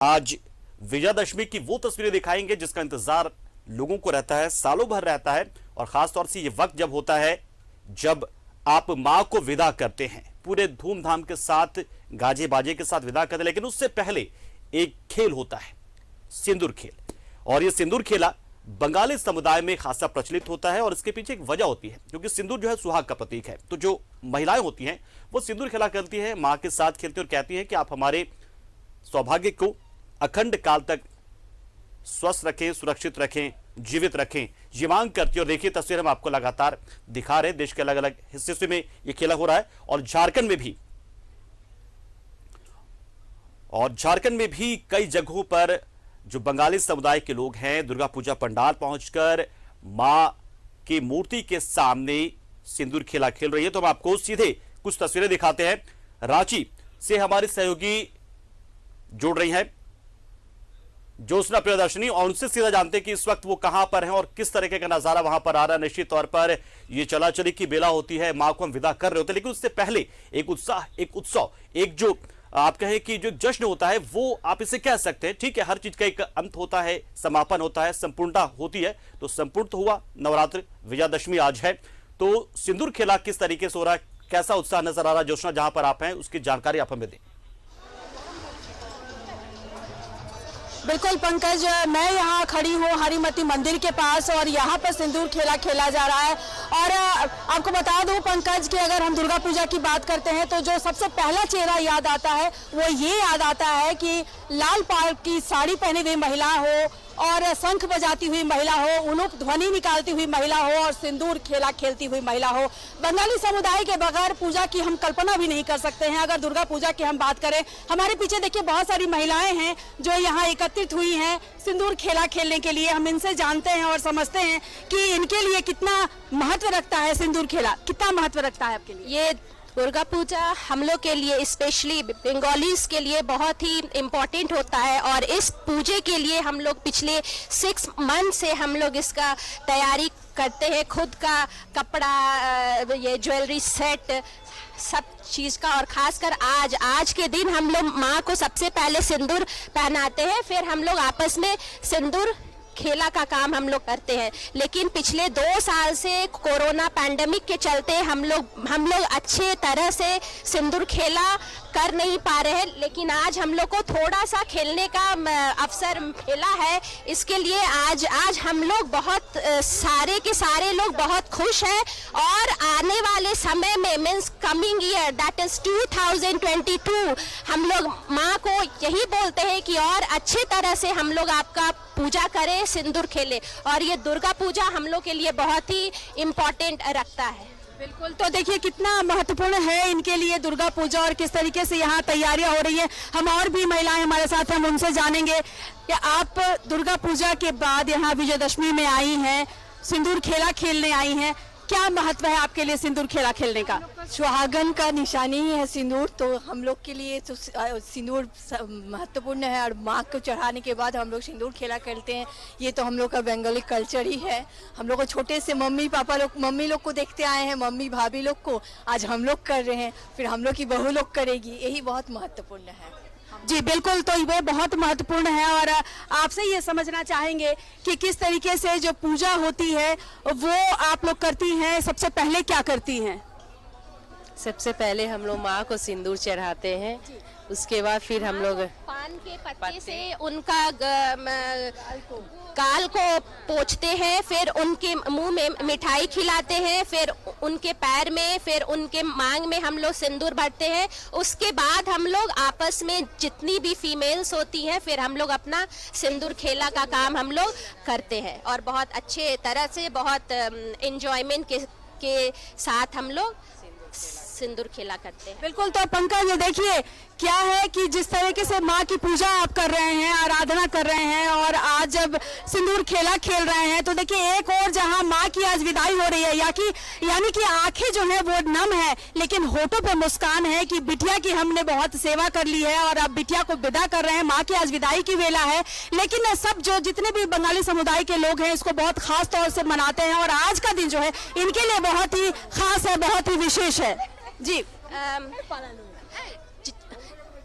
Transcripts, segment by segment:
आज विजयादशमी की वो तस्वीरें दिखाएंगे जिसका इंतजार लोगों को रहता है, सालों भर रहता है। और खासतौर से ये वक्त जब होता है जब आप मां को विदा करते हैं, पूरे धूमधाम के साथ गाजे बाजे के साथ विदा करते हैं। लेकिन उससे पहले एक खेल होता है, सिंदूर खेल। और ये सिंदूर खेला बंगाली समुदाय में खासा प्रचलित होता है और इसके पीछे एक वजह होती है, क्योंकि सिंदूर जो है सुहाग का प्रतीक है। तो जो महिलाएं होती हैं वो सिंदूर खेला करती है, मां के साथ खेलती है और कहती है कि आप हमारे सौभाग्य को अखंड काल तक स्वस्थ रखें, सुरक्षित रखें, जीवित रखें, ये मांग करती है। और देखिए तस्वीर हम आपको लगातार दिखा रहे हैं, देश के अलग अलग हिस्से में ये खेला हो रहा है और झारखंड में भी कई जगहों पर जो बंगाली समुदाय के लोग हैं दुर्गा पूजा पंडाल पहुंचकर मां की मूर्ति के सामने सिंदूर खेला खेल रही है। तो हम आपको सीधे कुछ तस्वीरें दिखाते हैं। रांची से हमारे सहयोगी जुड़ रही हैं ज्योत्सना प्रियदर्शनी, और उनसे सीधा जानते हैं कि इस वक्त वो कहां पर हैं और किस तरीके का नजारा वहां पर आ रहा है। निश्चित तौर पर ये चलाचली की बेला होती है, मां को हम विदा कर रहे होते हैं, लेकिन उससे पहले एक उत्साह, एक उत्सव, एक जो आप कहें कि जो जश्न होता है वो आप इसे कह सकते हैं। ठीक है, हर चीज का एक अंत होता है, समापन होता है, संपूर्णता होती है। तो संपूर्ण तो हुआ नवरात्र, विजयादशमी आज है। तो सिंदूर खेला किस तरीके से हो रहा है, कैसा उत्साह नजर आ रहा है ज्योत्सना, जहां पर आप हैं उसकी जानकारी आप हमें दें। बिल्कुल पंकज, मैं यहाँ खड़ी हूँ हरिमती मंदिर के पास और यहाँ पर सिंदूर खेला खेला जा रहा है। और आपको बता दूँ पंकज कि अगर हम दुर्गा पूजा की बात करते हैं तो जो सबसे पहला चेहरा याद आता है वो ये याद आता है कि लाल पाड़ की साड़ी पहनी हुई महिला हो और शंख बजाती हुई महिला हो, उनुप ध्वनि निकालती हुई महिला हो और सिंदूर खेला खेलती हुई महिला हो। बंगाली समुदाय के बगैर पूजा की हम कल्पना भी नहीं कर सकते हैं। अगर दुर्गा पूजा की हम बात करें, हमारे पीछे देखिए बहुत सारी महिलाएं हैं जो यहाँ एकत्रित हुई हैं सिंदूर खेला खेलने के लिए। हम इनसे जानते हैं और समझते हैं कि इनके लिए कितना महत्व रखता है सिंदूर खेला, कितना महत्व रखता है आपके लिए। ये दुर्गा पूजा हम लोग के लिए, स्पेशली बंगालीज के लिए बहुत ही इम्पोर्टेंट होता है। और इस पूजे के लिए हम लोग पिछले 6 मंथ से हम लोग इसका तैयारी करते हैं, खुद का कपड़ा, ये ज्वेलरी सेट, सब चीज़ का। और खासकर आज के दिन हम लोग माँ को सबसे पहले सिंदूर पहनाते हैं, फिर हम लोग आपस में सिंदूर खेला का काम हम लोग करते हैं। लेकिन पिछले 2 साल से कोरोना पैंडेमिक के चलते हम लोग अच्छे तरह से सिंदूर खेला कर नहीं पा रहे हैं। लेकिन आज हम लोग को थोड़ा सा खेलने का अवसर मिला है। इसके लिए आज हम लोग बहुत सारे के सारे लोग बहुत खुश हैं। और आने वाले समय में means coming year, that is 2022, हम लोग माँ को यही बोलते हैं कि और अच्छे तरह से हम लोग आपका पूजा करें, सिंदूर खेले। और ये दुर्गा पूजा हम लोग के लिए बहुत ही इम्पोर्टेंट रखता है। बिल्कुल, तो देखिए कितना महत्वपूर्ण है इनके लिए दुर्गा पूजा और किस तरीके से यहाँ तैयारियां हो रही हैं। हम और भी महिलाएं हमारे साथ हैं, हम उनसे जानेंगे कि आप दुर्गा पूजा के बाद यहाँ विजयदशमी में आई हैं, सिंदूर खेला खेलने आई हैं, क्या महत्व है आपके लिए सिंदूर खेला खेलने का? सुहागन का निशानी ही है सिंदूर, तो हम लोग के लिए तो सिंदूर महत्वपूर्ण है। और माँ को चढ़ाने के बाद हम लोग सिंदूर खेला खेलते हैं। ये तो हम लोग का बंगाली कल्चर ही है। हम लोग को छोटे से मम्मी लोग को देखते आए हैं, मम्मी भाभी लोग को, आज हम लोग कर रहे हैं, फिर हम लोग की बहू लोग करेगी। यही बहुत महत्वपूर्ण है। जी बिल्कुल, तो ये बहुत महत्वपूर्ण है। और आपसे ये समझना चाहेंगे कि किस तरीके से जो पूजा होती है वो आप लोग करती हैं, सबसे पहले क्या करती हैं? सबसे पहले हम लोग माँ को सिंदूर चढ़ाते हैं, उसके बाद फिर हम लोग पान के पत्ते से उनका गाल को पोंछते हैं, फिर उनके मुंह में मिठाई खिलाते हैं, फिर उनके पैर में, फिर उनके मांग में हम लोग सिंदूर भरते हैं। उसके बाद हम लोग आपस में जितनी भी फीमेल्स होती हैं फिर हम लोग अपना सिंदूर खेला का काम हम लोग करते हैं। और बहुत अच्छे तरह से, बहुत एंजॉयमेंट के साथ हम लोग सिंदूर खेला करते हैं। बिल्कुल, तो पंकज देखिए क्या है कि जिस तरीके से माँ की पूजा आप कर रहे हैं, आराधना कर रहे हैं और आज जब सिंदूर खेला खेल रहे हैं, तो देखिए एक और जहाँ माँ की आज विदाई हो रही है, यानी कि आंखें जो है वो नम है लेकिन होठों पे मुस्कान है कि बिटिया की हमने बहुत सेवा कर ली है और अब बिटिया को विदा कर रहे हैं। माँ की आज विदाई की वेला है। लेकिन सब जो जितने भी बंगाली समुदाय के लोग हैं इसको बहुत खास तौर से मनाते हैं और आज का दिन जो है इनके लिए बहुत ही खास है, बहुत ही विशेष है। जी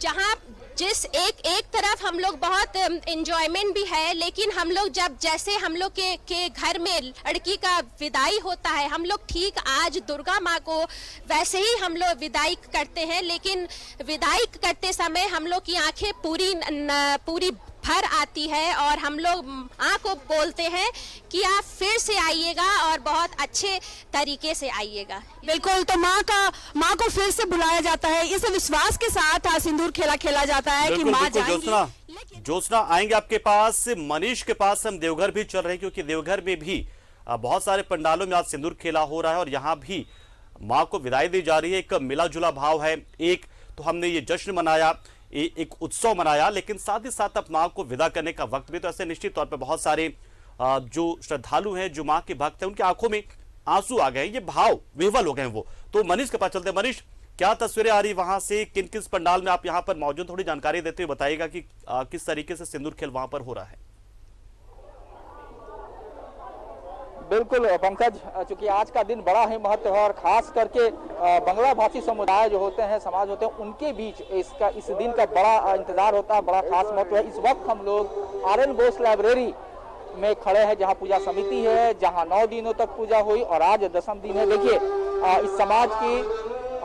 जहाँ जिस एक तरफ हम लोग बहुत एंजॉयमेंट भी है, लेकिन हम लोग जब जैसे हम लोग के घर में लड़की का विदाई होता है, हम लोग ठीक आज दुर्गा माँ को वैसे ही हम लोग विदाई करते हैं, लेकिन विदाई करते समय हम लोग की आंखें पूरी भर आती है और हम लोग माँ को बोलते हैं कि आप फिर से आइएगा और बहुत अच्छे तरीके से आइएगा। बिल्कुल, तो माँ को फिर से बुलाया जाता है, इस विश्वास के साथ सिंदूर खेला जाता है कि माँ जाएंगी। ज्योत्सना आएंगे आपके पास, मनीष के पास हम देवघर भी चल रहे हैं, क्योंकि देवघर में भी बहुत सारे पंडालों में आज सिंदूर खेला हो रहा है और यहाँ भी माँ को विदाई दी जा रही है। एक मिला जुला भाव है, एक तो हमने ये जश्न मनाया, एक उत्सव मनाया, लेकिन साथ ही साथ अब माँ को विदा करने का वक्त भी। तो ऐसे निश्चित तौर पर बहुत सारे जो श्रद्धालु हैं, जो माँ के भक्त हैं, उनकी आंखों में आंसू आ गए, ये भाव विह्वल हो गए वो। तो मनीष के पास चलते हैं। मनीष, क्या तस्वीरें आ रही वहां से, किन किस पंडाल में आप यहाँ पर मौजूद, थोड़ी जानकारी देते हुए बताइएगा कि किस तरीके से सिंदूर खेल वहां पर हो रहा है। बिल्कुल पंकज, चूंकि आज का दिन बड़ा ही महत्व है और खास करके बंगला भाषी समुदाय जो होते हैं, समाज होते हैं, उनके बीच इस दिन का बड़ा इंतजार होता है, बड़ा खास महत्व है। इस वक्त हम लोग आर.एन. बोस लाइब्रेरी में खड़े हैं, जहां पूजा समिति है, जहां 9 दिनों तक पूजा हुई और आज 10वां दिन है। देखिए, इस समाज की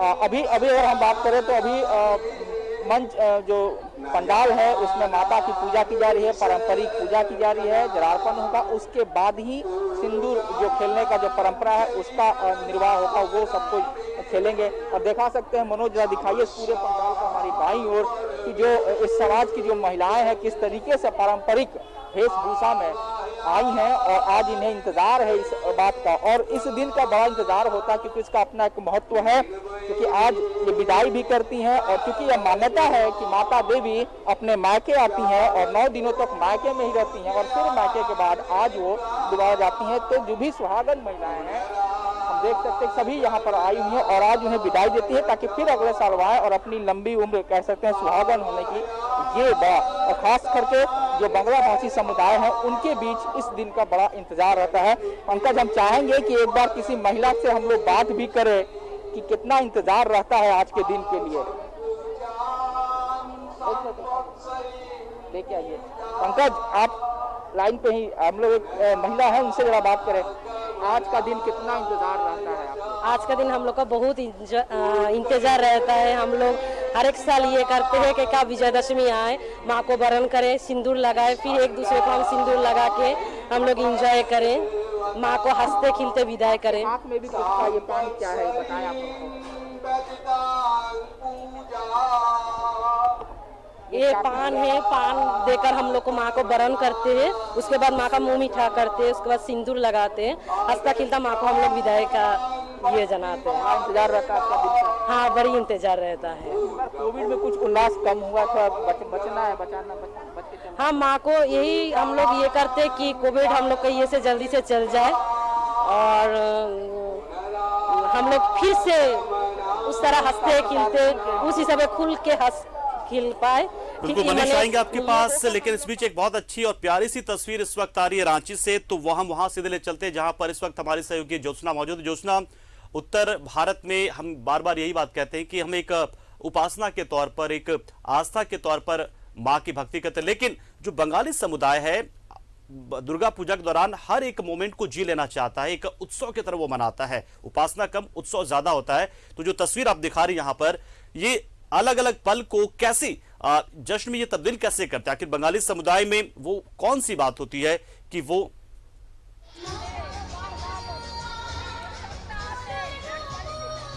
अभी अगर हम बात करें तो अभी मंच जो पंडाल है उसमें माता की पूजा की जा रही है, पारंपरिक पूजा की जा रही है, जलार्पण होगा, उसके बाद ही सिंदूर जो खेलने का जो परंपरा है उसका निर्वाह होगा, वो सब कुछ खेलेंगे। और दिखा सकते हैं, मनोज जरा दिखाइए पूरे पंडाल को हमारी बाईं ओर, कि जो इस समाज की जो महिलाएं हैं किस तरीके से पारंपरिक वेशभूषा में आई हैं और आज इन्हें इंतजार है इस बात का, और इस दिन का बड़ा इंतजार होता है क्योंकि इसका अपना एक महत्व है, क्योंकि आज ये विदाई भी करती हैं और क्योंकि यह मान्यता है कि माता देवी अपने मायके आती हैं और 9 दिनों तक मायके में ही रहती हैं और फिर मायके के बाद आज वो दोबारा जाती हैं। तो जो भी सुहागन महिलाएं हैं, हम देख सकते हैं सभी यहाँ पर आई हुई हैं और आज उन्हें विदाई देती है ताकि फिर अगले साल आए और अपनी लंबी उम्र कह सकते हैं सुहागन होने की ये बात। और खास करके जो बंगला भाषी समुदाय है उनके बीच इस दिन का बड़ा इंतजार रहता है। पंकज, हम चाहेंगे कि एक बार किसी महिला से हम लोग बात भी करें कि कितना इंतजार रहता है आज के दिन के लिए। देखिए आइए पंकज, आप लाइन पे ही, हम लोग एक महिला है उनसे जरा बात करें, आज का दिन कितना इंतजार रहता है आपको? आज का दिन हम लोग का बहुत इंतजार रहता है। हम लोग हर एक साल ये करते हैं कि कब विजयदशमी आए, माँ को वरण करें, सिंदूर लगाए, फिर एक दूसरे को हम सिंदूर लगा के हम लोग इंजॉय करें, माँ को हंसते खिलते विदाई करें। हाथ में भी कुछ था, ये पान क्या है बताएं आप। ये पान है, पान देकर हम लोग को माँ को वरण करते हैं, उसके बाद माँ का मुंह मीठा करते हैं, उसके बाद सिंदूर लगाते हैं, हंसता खिलता माँ को हम लोग विदाई का ये जनाते हैं। इंतजार रहता है आपका दिन का? हाँ, बड़ी इंतजार रहता है। कोविड में कुछ उल्लास कम हुआ था, बचना है, बचाना बच के चलना। हाँ, माँ को यही हम लोग ये करते कि कोविड हम लोग का ये से जल्दी से चल जाए और हम लोग फिर से उस तरह हंसते खिलते उस हिसाब से खुल के हंस खिल पाए। बिल्कुल मनीष, आएंगे आपके पास, लेकिन इस बीच एक बहुत अच्छी और प्यारी सी तस्वीर इस वक्त आ रही है रांची से, तो वो हम वहां सीधे ले चलते हैं जहां पर इस वक्त हमारी सहयोगी ज्योत्सना मौजूद है। ज्योत्सना, उत्तर भारत में हम बार बार यही बात कहते हैं कि हम एक उपासना के तौर पर, एक आस्था के तौर पर माँ की भक्ति करते हैं, लेकिन जो बंगाली समुदाय है दुर्गा पूजा के दौरान हर एक मोमेंट को जी लेना चाहता है, एक उत्सव की तरह वो मनाता है। उपासना कम, उत्सव ज्यादा होता है। तो जो तस्वीर आप दिखा रही यहाँ पर, ये अलग अलग पल को कैसे जश्न में ये तब्दील कैसे करते हैं? आखिर बंगाली समुदाय में वो कौन सी बात होती है कि वो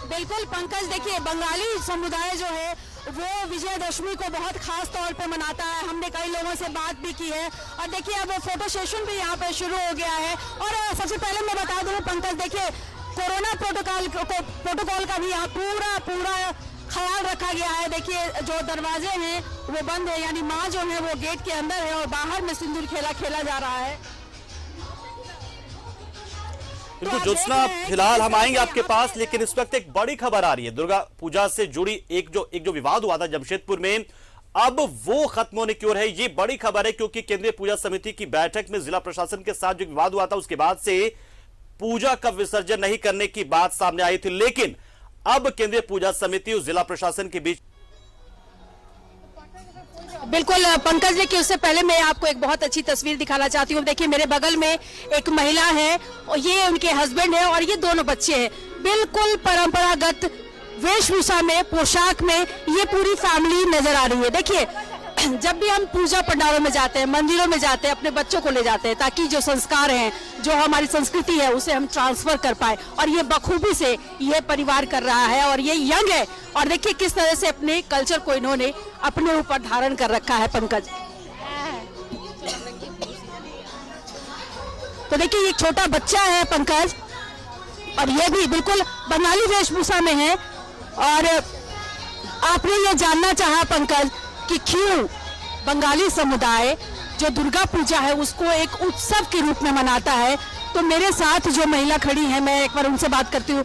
बिल्कुल पंकज, देखिए बंगाली समुदाय जो है वो विजयदशमी को बहुत खास तौर पे मनाता है। हमने कई लोगों से बात भी की है और देखिए अब फोटो सेशन भी यहाँ पे शुरू हो गया है। और सबसे पहले मैं बता दूं पंकज, देखिए कोरोना प्रोटोकॉल का भी यहाँ पूरा ख्याल रखा गया है। देखिए जो दरवाजे हैं वो बंद है, यानी माँ जो है वो गेट के अंदर है और बाहर में सिंदूर खेला जा रहा है। बिल्कुल ज्योत्सना, फिलहाल हम आएंगे आपके पास, लेकिन इस वक्त एक बड़ी खबर आ रही है दुर्गा पूजा से जुड़ी। एक जो विवाद हुआ था जमशेदपुर में, अब वो खत्म होने की ओर है। ये बड़ी खबर है क्योंकि केंद्रीय पूजा समिति की बैठक में जिला प्रशासन के साथ जो विवाद हुआ था, उसके बाद से पूजा का विसर्जन नहीं करने की बात सामने आई थी, लेकिन अब केंद्रीय पूजा समिति और जिला प्रशासन के बीच बिल्कुल पंकज, देखिए उससे पहले मैं आपको एक बहुत अच्छी तस्वीर दिखाना चाहती हूँ। देखिए मेरे बगल में एक महिला है और ये उनके हस्बैंड है और ये दोनों बच्चे हैं। बिल्कुल परंपरागत वेशभूषा में, पोशाक में ये पूरी फैमिली नजर आ रही है। देखिए जब भी हम पूजा पंडालों में जाते हैं, मंदिरों में जाते हैं, अपने बच्चों को ले जाते हैं ताकि जो संस्कार हैं, जो हमारी संस्कृति है, उसे हम ट्रांसफर कर पाए, और ये बखूबी से ये परिवार कर रहा है और ये यंग है। और देखिए किस तरह से अपने कल्चर को इन्होंने अपने ऊपर धारण कर रखा है। पंकज, तो देखिए एक छोटा बच्चा है पंकज, और ये भी बिल्कुल बंगाली वेशभूषा में है। और आपने ये जानना चाहा पंकज कि क्यों बंगाली समुदाय जो दुर्गा पूजा है उसको एक उत्सव के रूप में मनाता है। तो मेरे साथ जो महिला खड़ी है, मैं एक बार उनसे बात करती हूँ।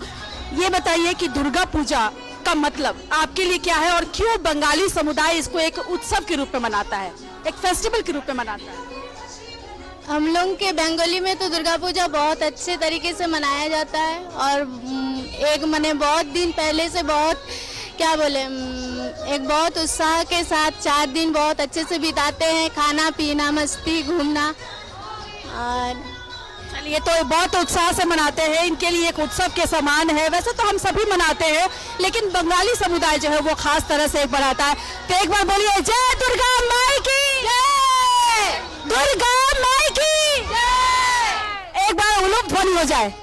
ये बताइए कि दुर्गा पूजा का मतलब आपके लिए क्या है और क्यों बंगाली समुदाय इसको एक उत्सव के रूप में मनाता है, एक फेस्टिवल के रूप में मनाता है? हम लोग के बंगाली में तो दुर्गा पूजा बहुत अच्छे तरीके से मनाया जाता है और एक मैंने बहुत दिन पहले से बहुत क्या बोले एक बहुत उत्साह के साथ 4 दिन बहुत अच्छे से बिताते हैं, खाना पीना मस्ती घूमना। और चलिए, तो बहुत उत्साह से मनाते हैं, इनके लिए एक उत्सव के समान है। वैसे तो हम सभी मनाते हैं, लेकिन बंगाली समुदाय जो है वो खास तरह से मनाता है। तो एक बार बोलिए जय दुर्गा माई की जय, दुर्गा माई की जय। एक बार उलूक ध्वनि हो जाए।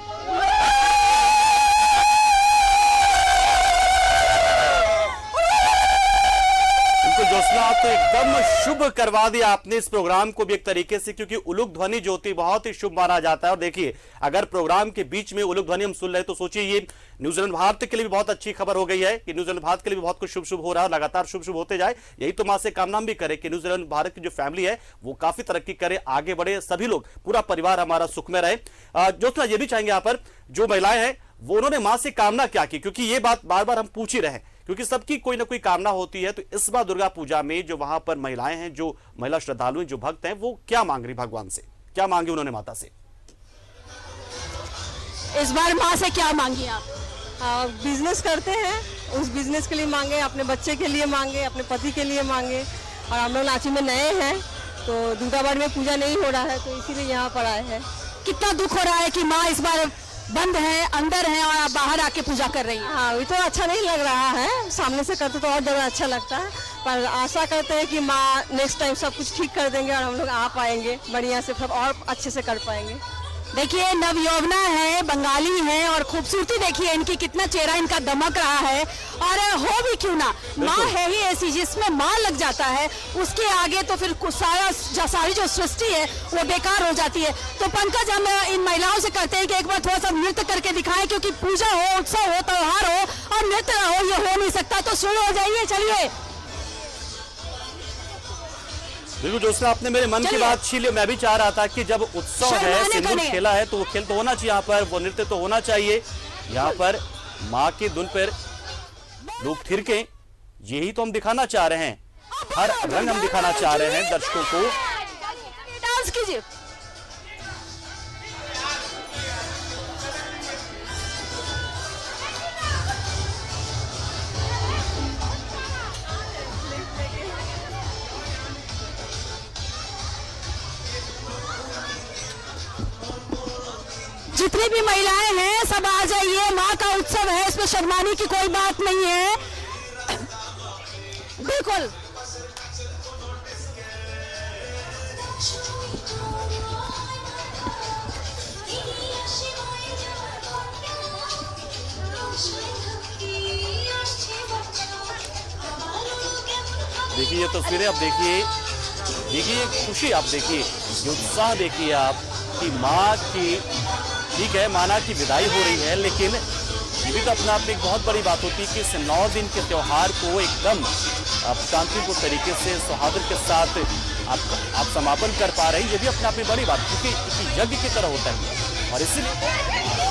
जोशना, तो एकदम शुभ करवा दिया आपने इस प्रोग्राम को भी एक तरीके से, क्योंकि उलूक ध्वनि जो होती है बहुत ही शुभ माना जाता है। और देखिए अगर प्रोग्राम के बीच में उलूक ध्वनि हम सुन रहे हैं तो सोचिए ये न्यूजीलैंड भारत के लिए भी बहुत अच्छी खबर हो गई है कि न्यूजीलैंड भारत के लिए भी बहुत कुछ शुभ शुभ हो रहा है, लगातार शुभ शुभ होते जाए। यही तो मां से कामना भी करे कि न्यूजीलैंड भारत की जो फैमिली है वो काफी तरक्की करे, आगे बढ़े, सभी लोग, पूरा परिवार हमारा सुखमय रहे। जोशना, ये भी चाहेंगे यहाँ पर जो महिलाएं हैं वो उन्होंने मां से कामना क्या की, क्योंकि ये बात बार बार हम पूछ ही रहे हैं, क्योंकि सबकी कोई ना कोई कामना होती है। तो इस बार दुर्गा पूजा में जो वहां पर महिलाएं हैं, जो महिला श्रद्धालु हैं, जो भक्त हैं, वो क्या मांग रही भगवान से, क्या मांगी उन्होंने माता से? इस बार माँ से क्या मांगी आप? बिजनेस करते हैं, उस बिजनेस के लिए मांगे, अपने बच्चे के लिए मांगे, अपने पति के लिए मांगे। और हम लोग रांची में नए हैं तो दुर्गाबाड़ी में पूजा नहीं हो रहा है, तो इसीलिए यहाँ पर आए हैं। कितना दुख हो रहा है कि माँ इस बार बंद है, अंदर है, और आप बाहर आके पूजा कर रही हैं। हाँ, ये तो अच्छा नहीं लग रहा है, सामने से करते तो और ज़्यादा अच्छा लगता है। पर आशा करते हैं कि माँ नेक्स्ट टाइम सब कुछ ठीक कर देंगे और हम लोग आ पाएंगे बढ़िया से, सब और अच्छे से कर पाएंगे। देखिए नवयौवना है, बंगाली है, और खूबसूरती देखिए इनकी, कितना चेहरा इनका दमक रहा है। और हो भी क्यों ना, माँ है ही ऐसी जिसमें माँ लग जाता है, उसके आगे तो फिर सारी जो सृष्टि है वो बेकार हो जाती है। तो पंकज, हम इन महिलाओं से कहते हैं कि एक बार थोड़ा सा नृत्य करके दिखाएं, क्योंकि पूजा हो, उत्सव हो, त्योहार हो और नृत्य हो, ये हो नहीं सकता। तो शुरू हो जाइए, चलिए। बिल्कुल जोशना, आपने मेरे मन की बात छीन ली। मैं भी चाह रहा था कि जब उत्सव है, सिंदूर खेला है, तो वो खेल तो होना चाहिए, यहाँ पर वो नृत्य तो होना चाहिए। यहाँ पर माँ की धुन पर लोग थिरके, यही तो हम दिखाना चाह रहे हैं, हर रंग हम दिखाना चाह रहे हैं दर्शकों को। डांस कीजिए। जितनी भी महिलाएं हैं सब आ जाइए, माँ का उत्सव है, इसमें शर्माने की कोई बात नहीं है। बिल्कुल देखिए ये तस्वीरें, आप देखिए ये खुशी, आप देखिए ये उत्साह, देखिए आप कि माँ की, ठीक है माना कि विदाई हो रही है, लेकिन ये भी तो अपने आप में एक बहुत बड़ी बात होती है कि इस 9 दिन के त्योहार को एकदम आप शांतिपूर्ण तरीके से सौहार्द के साथ आप समापन कर पा रहे हैं। ये भी अपने आप में बड़ी बात, क्योंकि यज्ञ की तरह होता है। और इसीलिए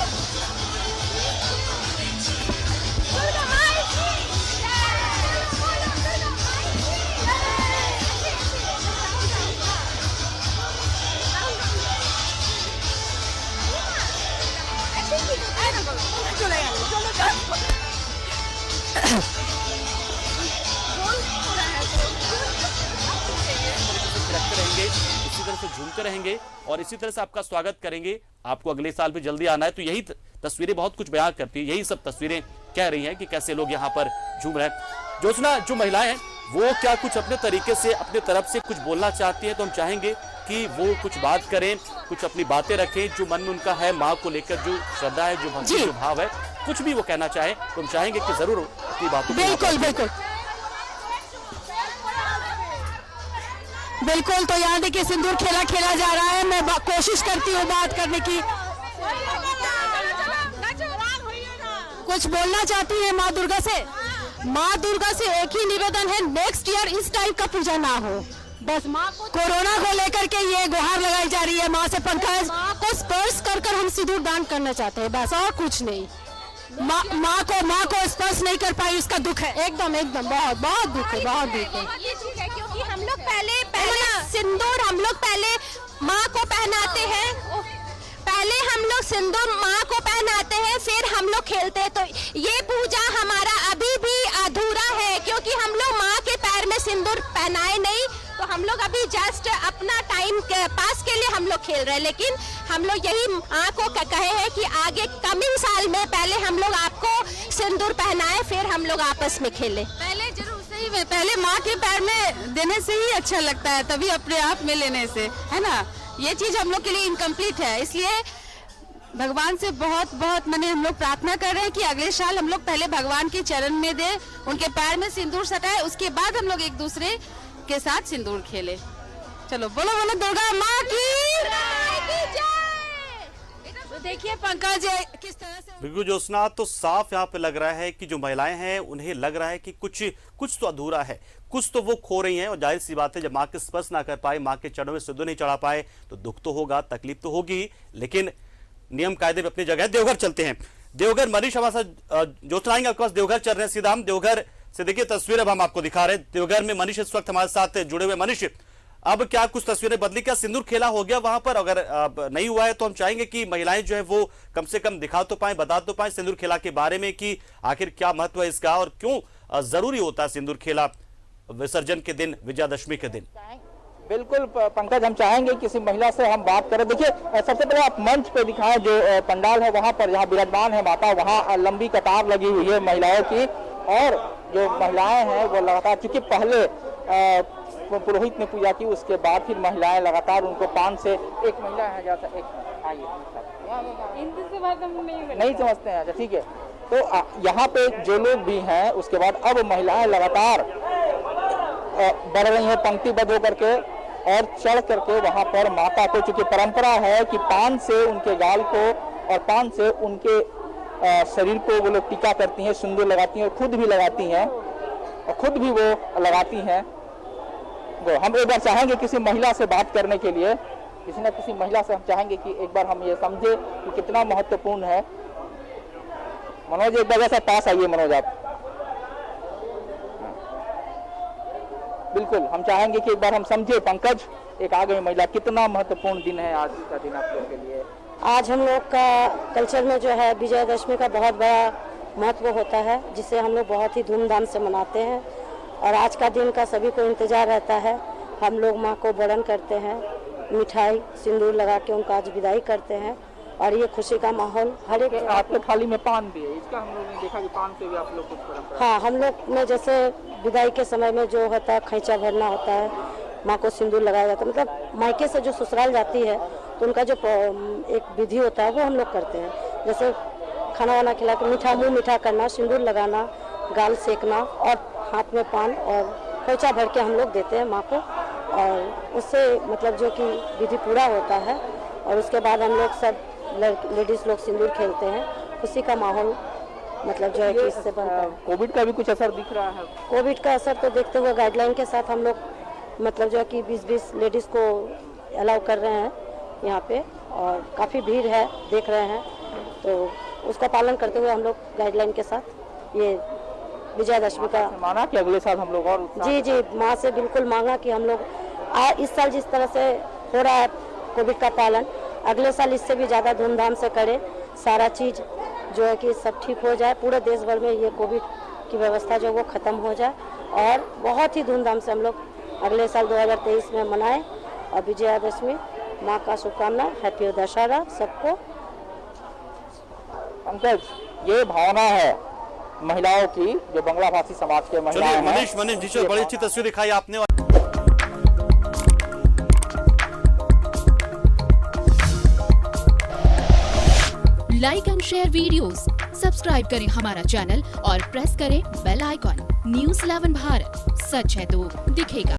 रहेंगे, इसी तरह से झूमते रहेंगे और इसी तरह से आपका स्वागत करेंगे। आपको अगले साल भी जल्दी आना है। तो यही तस्वीरें बहुत कुछ बयां करती है, यही सब तस्वीरें कह रही हैं कि कैसे लोग यहाँ पर झूम रहे हैं। ज्योत्सना, जो महिलाएं हैं वो क्या कुछ अपने तरीके से अपने तरफ से कुछ बोलना चाहती हैं, तो हम चाहेंगे कि वो कुछ बात करें, कुछ अपनी बातें रखें, जो मन में उनका है माँ को लेकर जो श्रद्धा है, जो भक्ति, जो भाव है, कुछ भी वो कहना चाहे तो हम चाहेंगे कि जरूर अपनी बातों को। बिल्कुल बिल्कुल बिल्कुल। तो यहाँ देखिए सिंदूर खेला जा रहा है। मैं कोशिश करती हूँ बात करने की। कुछ बोलना चाहती है माँ दुर्गा से? माँ दुर्गा से एक ही निवेदन है, नेक्स्ट ईयर इस टाइप का पूजा ना हो। बस माँ को कोरोना को लेकर के ये गुहार लगाई जा रही है माँ से। पंकज, माँ को स्पर्श कर हम सिंदूर दान करना चाहते हैं, बस और कुछ नहीं। माँ को स्पर्श नहीं कर पाई, उसका दुख है। एकदम बहुत दुख है, बहुत दुख है। ये चीज है क्योंकि हम लोग पहले सिंदूर हम लोग पहले माँ को पहनाते हैं, पहले हम लोग सिंदूर माँ को पहनाते हैं, फिर हम लोग खेलते हैं। तो ये पूजा हमारा अभी भी अधूरा है क्योंकि हम लोग माँ के पैर में सिंदूर पहनाए नहीं। तो हम लोग अभी जस्ट अपना टाइम के पास के लिए हम लोग खेल रहे हैं, लेकिन हम लोग यही माँ को कहे हैं कि आगे कमिंग साल में पहले हम लोग आपको सिंदूर पहनाए, फिर हम लोग आपस में खेले। पहले जरूर सही में, पहले माँ के पैर में देने से ही अच्छा लगता है, तभी अपने आप में लेने से, है ना। ये चीज हम लोग के लिए इनकम्प्लीट है, इसलिए भगवान से बहुत मैंने हम लोग प्रार्थना कर रहे हैं कि अगले साल हम लोग पहले भगवान के चरण में दे, उनके पैर में सिंदूर सटाए, उसके बाद हम लोग एक दूसरे के साथ सिंदूर खेले। चलो बोलो दुर्गा माँ की तो देखिए पंकज किस तरह से। बिल्कुल ज्योत्सना, तो साफ यहाँ पे लग रहा है कि जो महिलाएं हैं उन्हें लग रहा है कि कुछ तो अधूरा है, कुछ तो वो खो रही हैं। और जाहिर सी बात है, जब माँ के स्पर्श ना कर पाए, माँ के चरणों में सिंदूर नहीं चढ़ा पाए तो दुख तो होगा, तकलीफ तो होगी, लेकिन नियम कायदे में अपनी जगह। देवघर चलते हैं। देवघर मनीष हमारे साथ, ज्योत्सना आएंगे आपके पास। देवघर चल रहे हैं सीधा हम देवघर से। देखिए तस्वीर अब हम आपको दिखा रहे हैं देवघर में। मनीष इस वक्त हमारे साथ जुड़े हुए। मनीष, अब क्या कुछ तस्वीरें बदली? क्या सिंदूर खेला हो गया वहां पर? अगर नहीं हुआ है तो हम चाहेंगे कि महिलाएं जो है वो कम से कम दिखा तो पाए, बता तो पाए सिंदूर खेला के बारे में कि आखिर क्या महत्व है इसका और क्यों जरूरी होता है सिंदूर खेला विसर्जन के दिन, विजयादशमी के दिन। बिल्कुल पंकज, हम चाहेंगे किसी महिला से हम बात करें। देखिए सबसे पहले आप मंच पे दिखाएं, जो पंडाल है वहां पर जहां विराजमान है माता, वहां लंबी कतार लगी हुई है महिलाओं की। और जो महिलाएं हैं वो लगातार, चूंकि पहले पुरोहित ने पूजा की, उसके बाद फिर महिलाएं लगातार उनको पान से, एक महिला है जैसा, एक नहीं समझते हैं, अच्छा ठीक है। तो यहाँ पे जो लोग भी हैं, उसके बाद अब महिलाएं लगातार बढ़ रही हैं पंक्तिबद्ध होकर के और चढ़ करके वहां पर माता को, चूंकि परंपरा है कि पान से उनके गाल को और पान से उनके शरीर को वो लोग टीका करती हैं, सिंदूर लगाती हैं और खुद भी लगाती हैं और खुद भी वो लगाती हैं। तो हम एक बार चाहेंगे किसी महिला से बात करने के लिए, किसी न किसी महिला से हम चाहेंगे कि एक बार हम ये समझे कि कितना महत्वपूर्ण है। मनोज एक बार जैसा पास आइए, मनोज आप। बिल्कुल, हम चाहेंगे कि एक बार हम समझे पंकज, एक आ गई महिला, कितना महत्वपूर्ण दिन है आज का दिन आप लोग के लिए। आज हम लोग का कल्चर में जो है विजयादशमी का बहुत बड़ा महत्व होता है, जिसे हम लोग बहुत ही धूमधाम से मनाते हैं और आज का दिन का सभी को इंतजार रहता है। हम लोग माँ को वरण करते हैं, मिठाई सिंदूर लगा के उनका आज विदाई करते हैं और ये खुशी का माहौल हर एक। आपके थाली में पान भी है, इसका हम लोगों ने देखा कि पान से भी आप लोग कुछ परंपरा। हाँ, हम लोग में जैसे विदाई के समय में जो होता है खैंचा भरना होता है, माँ को सिंदूर लगाया जाता है, मतलब मायके से जो ससुराल जाती है तो उनका जो एक विधि होता है वो हम लोग करते हैं। जैसे खाना वाना खिला के मुँह मीठा करना, सिंदूर लगाना, गाल सेकना और हाथ में पान और खोचा भर के हम लोग देते हैं माँ को और उससे मतलब जो कि विधि पूरा होता है। और उसके बाद हम लोग सब लेडीज लोग सिंदूर खेलते हैं, उसी का माहौल मतलब जो है कि इससे बनता है। कोविड का भी कुछ असर दिख रहा है? कोविड का असर तो देखते हुए गाइडलाइन के साथ हम लोग मतलब जो है कि 20-20 लेडीज़ को अलाउ कर रहे हैं यहाँ पे और काफ़ी भीड़ है, देख रहे हैं, तो उसका पालन करते हुए हम लोग गाइडलाइन के साथ ये विजयादशमी का माना कि अगले साल हम लोग और जी माँ से बिल्कुल मांगा कि हम लोग इस साल जिस तरह से हो रहा है कोविड का पालन, अगले साल इससे भी ज़्यादा धूमधाम से करें, सारा चीज़ जो है कि सब ठीक हो जाए, पूरे देश भर में ये कोविड की व्यवस्था जो वो ख़त्म हो जाए और बहुत ही धूमधाम से हम लोग अगले साल 2023 में मनाएं और विजयादशमी माँ का शुभकामना, हैप्पी दशहरा सबको। पंकज, ये भावना है महिलाओं की, जो बंगला भाषी समाज के महिलाएं हैं। मनीष जी, बड़ी अच्छी तस्वीर दिखाई आपने। Like and share videos, subscribe करें हमारा चैनल और प्रेस करें बेल आइकॉन। न्यूज़ 11 भारत, सच है तो दिखेगा।